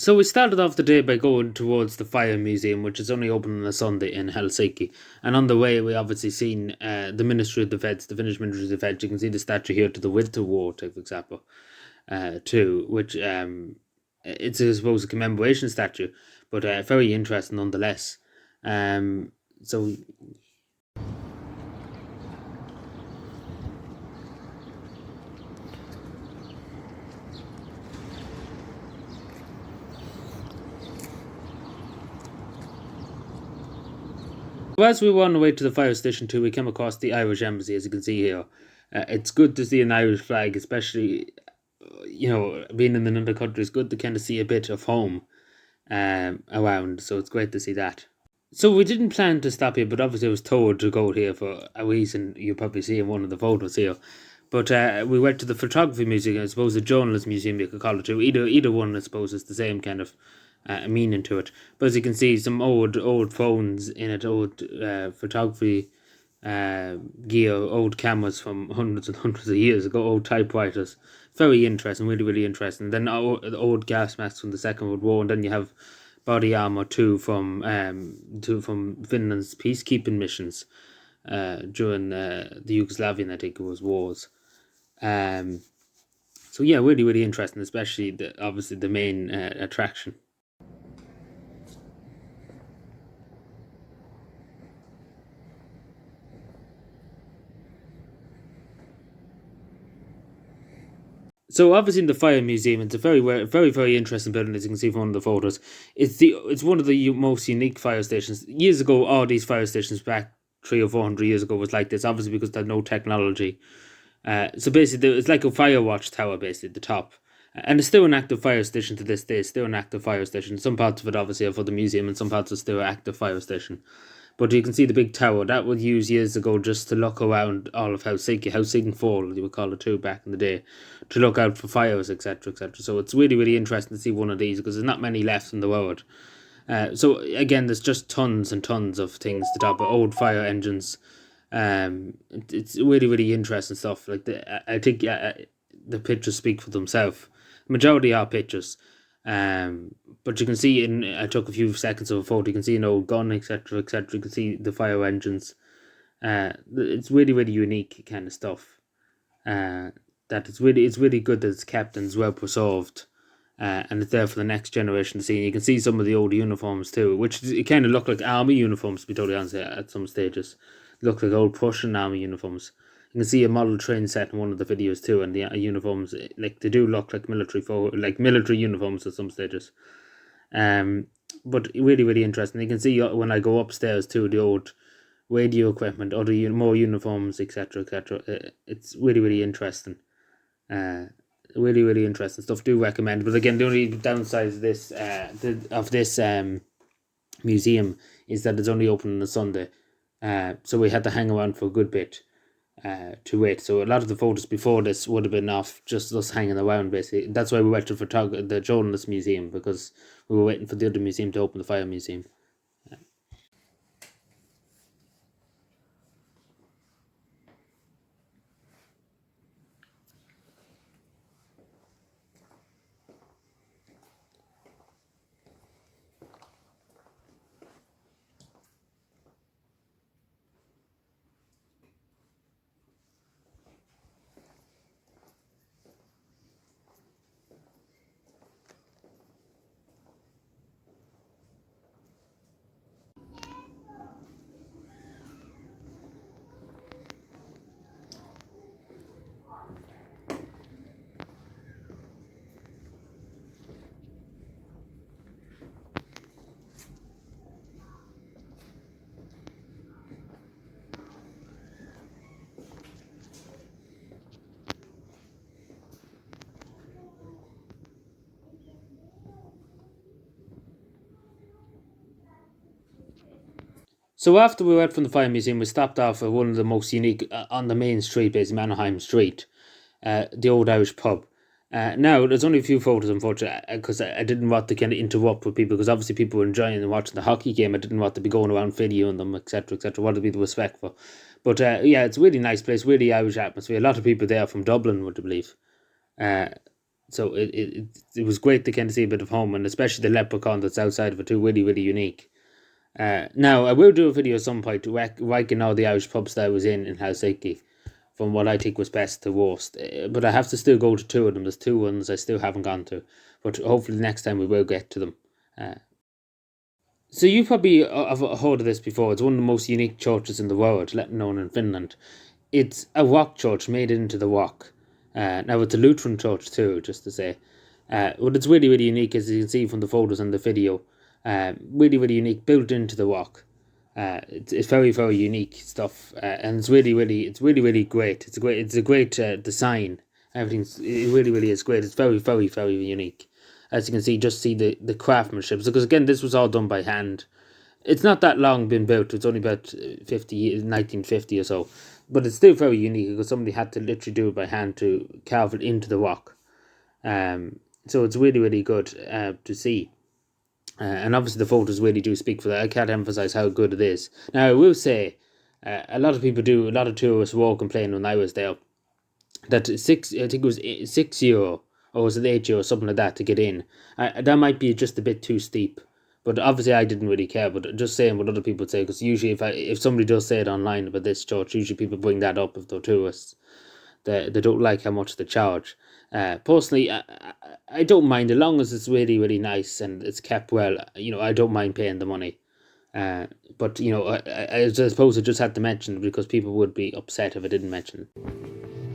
So we started off the day by going towards the Fire Museum, which is only open on a Sunday in Helsinki. And on the way, we obviously seen the Ministry of Defence, the Finnish Ministry of Defence. You can see the statue here to the Winter War, for example, too, which it's I suppose a commemoration statue, but very interesting nonetheless. So as we were on the way to the fire station too, we came across the Irish embassy, as you can see here. It's good to see an Irish flag, especially being in another country. It's good to kind of see a bit of home around. So it's great to see that. So we didn't plan to stop here, but obviously I was told to go here for a reason. You probably see in one of the photos here. But we went to the photography museum. I suppose the journalist museum you could call it too. Either one, I suppose, is the same kind of meaning to it. But as you can see, some old phones in it, old photography gear, old cameras from hundreds and hundreds of years ago, old typewriters. Very interesting, really interesting. Then old gas masks from the Second World War, and then you have body armor too from Finland's peacekeeping missions during the Yugoslavian, I think it was, wars. Um, so yeah, really interesting, especially obviously the main attraction. So obviously in the fire museum, it's a very interesting building, as you can see from one of the photos. It's one of the most unique fire stations. Years ago, all these fire stations back 300 or 400 years ago was like this, obviously because they had no technology. So basically, it's like a fire watch tower, basically at the top, and it's still an active fire station to this day. It's still an active fire station. Some parts of it obviously are for the museum, and some parts are still an active fire station. But you can see the big tower that was used years ago just to look around all of Helsinki Fall, you would call it too back in the day, to look out for fires, etc., etc. So it's really interesting to see one of these because there's not many left in the world. So again, there's just tons and tons of things to talk about. Old fire engines. It's really interesting stuff. Like I think the pictures speak for themselves. Majority are pictures. But you can see I took a few seconds of a photo. You can see an old gun, etc., etc. You can see the fire engines. It's really unique kind of stuff. That it's really good that it's kept and it's well preserved. And it's there for the next generation to see. And you can see some of the old uniforms too, which it kind of look like army uniforms, to be totally honest, at some stages. Look like old Prussian army uniforms. You can see a model train set in one of the videos too, and the uniforms, like, they do look like military uniforms at some stages. Um, but really interesting. You can see when I go upstairs too, the old radio equipment, other more uniforms, etc., etc. It's really interesting. Uh, really interesting stuff. Do recommend. But again, the only downside of this museum is that it's only open on a Sunday. So we had to hang around for a good bit to wait. So a lot of the photos before this would have been off just us hanging around, basically. That's why we went to the journalist museum, because we were waiting for the other museum to open, the fire museum. So after we went from the fire museum, we stopped off at one of the most unique on the main street, basically Mannerheim Street, the old Irish pub. Now there's only a few photos, unfortunately, because I didn't want to kind of interrupt with people, because obviously people were enjoying and watching the hockey game. I didn't want to be going around videoing them, etc., etc. Wanted to be respectful. But yeah, it's a really nice place, really Irish atmosphere. A lot of people there from Dublin, would you believe? Uh, So it was great to kind of see a bit of home, and especially the leprechaun that's outside of it too, really, really unique. Now, I will do a video at some point ranking all the Irish pubs that I was in Helsinki from what I think was best to worst. But I have to still go to two of them. There's two ones I still haven't gone to. But hopefully next time we will get to them. Uh, so you probably have heard of this before. It's one of the most unique churches in the world, let alone in Finland. It's a rock church made into the rock. Now it's a Lutheran church too, just to say. But it's really, really unique, as you can see from the photos and the video. Really, really unique, built into the rock. It's very, very unique stuff, and it's really, really great. It's a great design. It really, really is great. It's very, very, very unique. As you can see, just see the craftsmanship. Because again, this was all done by hand. It's not that long been built. It's only about 1950 or so. But it's still very unique because somebody had to literally do it by hand to carve it into the rock. So it's really, really good to see. And obviously the photos really do speak for that. I can't emphasize how good it is. Now I will say, a lot of tourists were complaining when I was there that I think it was €6 or was it €8, something like that to get in. That might be just a bit too steep. But obviously I didn't really care. But just saying what other people say, because usually if somebody does say it online about this church, usually people bring that up if they're tourists. They don't like how much they charge. Personally, I don't mind as long as it's really, really nice and it's kept well. I don't mind paying the money. But I suppose I just had to mention it because people would be upset if I didn't mention it.